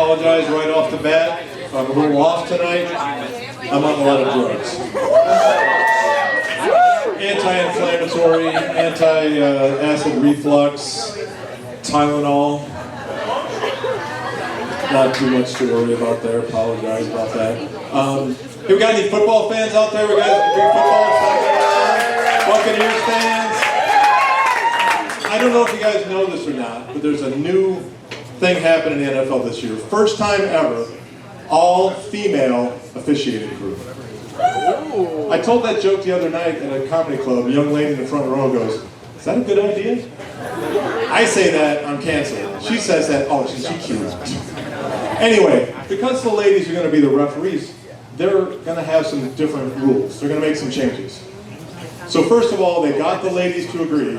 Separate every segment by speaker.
Speaker 1: apologize right off the bat. I'm a little off tonight. I'm on a lot of drugs. Anti-inflammatory, anti-acid reflux, Tylenol. Not too much to worry about there. Apologize about that. Hey, we got any football fans out there? We got big football fans? Buccaneers fans? I don't know if you guys know this or not, but there's a new thing happening in the NFL this year. First time ever, all female officiating crew. I told that joke the other night at a comedy club. A young lady in the front row goes, "Is that a good idea?" I say that, I'm canceled. She says that, oh, she's cute. Anyway, because the ladies are going to be the referees, they're going to have some different rules. They're going to make some changes. So first of all, they got the ladies to agree.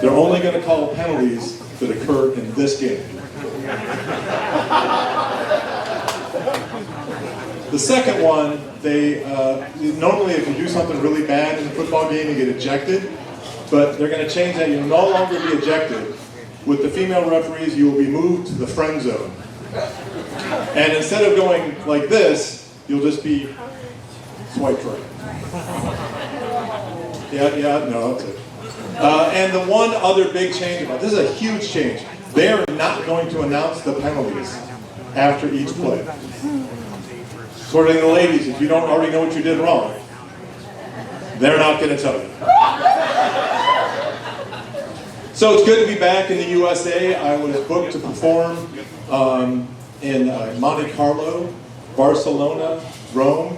Speaker 1: They're only going to call penalties that occur in this game. The second one, they normally if you do something really bad in a football game, you get ejected. But they're going to change that. You'll no longer be ejected. With the female referees, you will be moved to the friend zone. And instead of going like this, you'll just be swiped right. Yeah, no, that's it. And the one other big change about this is a huge change. They are not going to announce the penalties after each play. According to the ladies, if you don't already know what you did wrong, they're not going to tell you. So it's good to be back in the USA. I was booked to perform in Monte Carlo, Barcelona, Rome.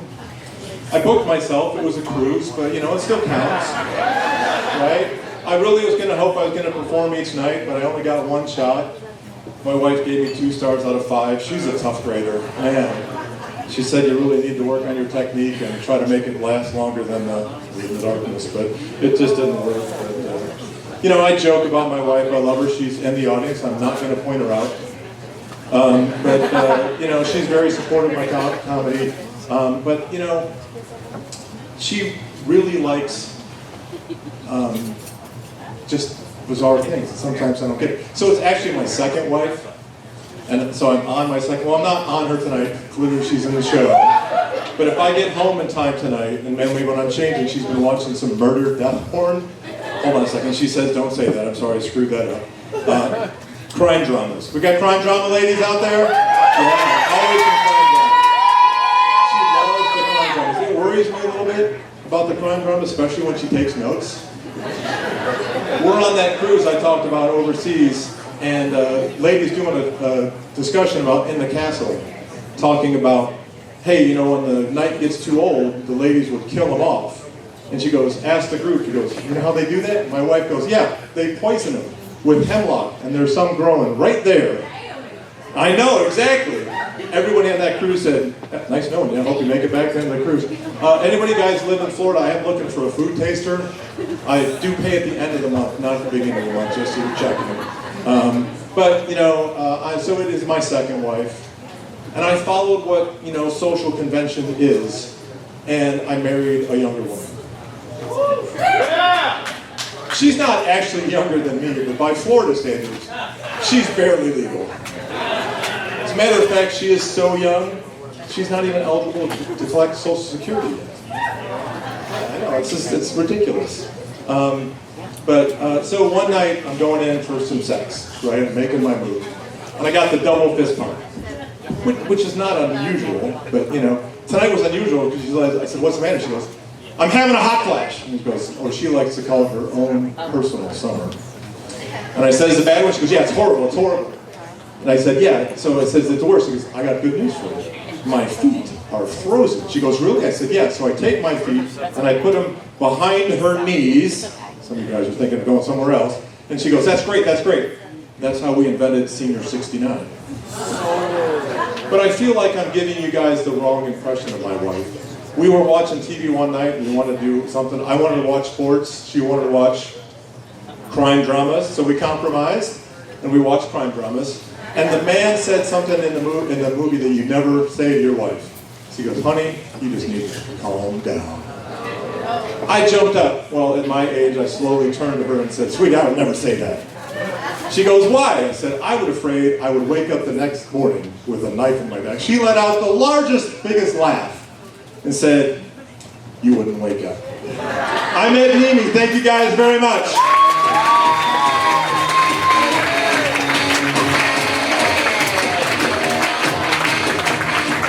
Speaker 1: I booked myself. It was a cruise, but it still counts, right? I really was going to hope I was going to perform each night, but I only got one shot. My wife gave me 2 stars out of 5. She's a tough grader, man. She said you really need to work on your technique and try to make it last longer than the darkness, but it just didn't work. But, I joke about my wife. I love her. She's in the audience. I'm not going to point her out. But she's very supportive of my comedy. But, she really likes just bizarre things. Sometimes I don't get it. So it's actually my second wife. And so I'm on my second, well, I'm not on her tonight, clearly she's in the show. But if I get home in time tonight, and mainly when I'm changing, she's been watching some murder, death porn. Hold on a second, she says don't say that, I'm sorry, I screwed that up. Crime dramas. We got crime drama ladies out there? Yeah, always some crime dramas. She loves the crime dramas. It worries me a little bit about the crime drama, especially when she takes notes. We're on that cruise I talked about overseas. And ladies doing a discussion about in the castle, talking about, hey, when the night gets too old, the ladies would kill them off. And she goes, ask the group, she goes, you know how they do that? My wife goes, yeah, they poison them with hemlock, and there's some growing right there. I know, exactly. Everybody on that cruise said, nice knowing you, I hope you make it back to the end of the cruise. Anybody guys live in Florida, I am looking for a food taster. I do pay at the end of the month, not at the beginning of the month, just so you're checking it. So it is my second wife, and I followed what social convention is, and I married a younger woman. She's not actually younger than me, but by Florida standards, she's barely legal. As a matter of fact, she is so young, she's not even eligible to collect Social Security yet. I know, it's ridiculous. So one night I'm going in for some sex, right? I'm making my move. And I got the double fist pump, which is not unusual, but tonight was unusual because I said, what's the matter? She goes, I'm having a hot flash. And she goes, she likes to call it her own personal summer. And I said, is it a bad one? She goes, yeah, it's horrible, it's horrible. And I said, yeah, so I said, it's the worst. She goes, I got good news for you. My feet are frozen. She goes, really? I said, yeah. So I take my feet and I put them behind her knees. Some of you guys are thinking of going somewhere else. And she goes, that's great, that's great. That's how we invented Senior 69. But I feel like I'm giving you guys the wrong impression of my wife. We were watching TV one night and we wanted to do something. I wanted to watch sports. She wanted to watch crime dramas. So we compromised and we watched crime dramas. And the man said something in the movie that you never say to your wife. She goes, honey, you just need to calm down. I jumped up. Well, at my age, I slowly turned to her and said, sweetie, I would never say that. She goes, why? I said, I was afraid I would wake up the next morning with a knife in my back. She let out the largest, biggest laugh and said, you wouldn't wake up. I'm Ed Niemi. Thank you guys very much.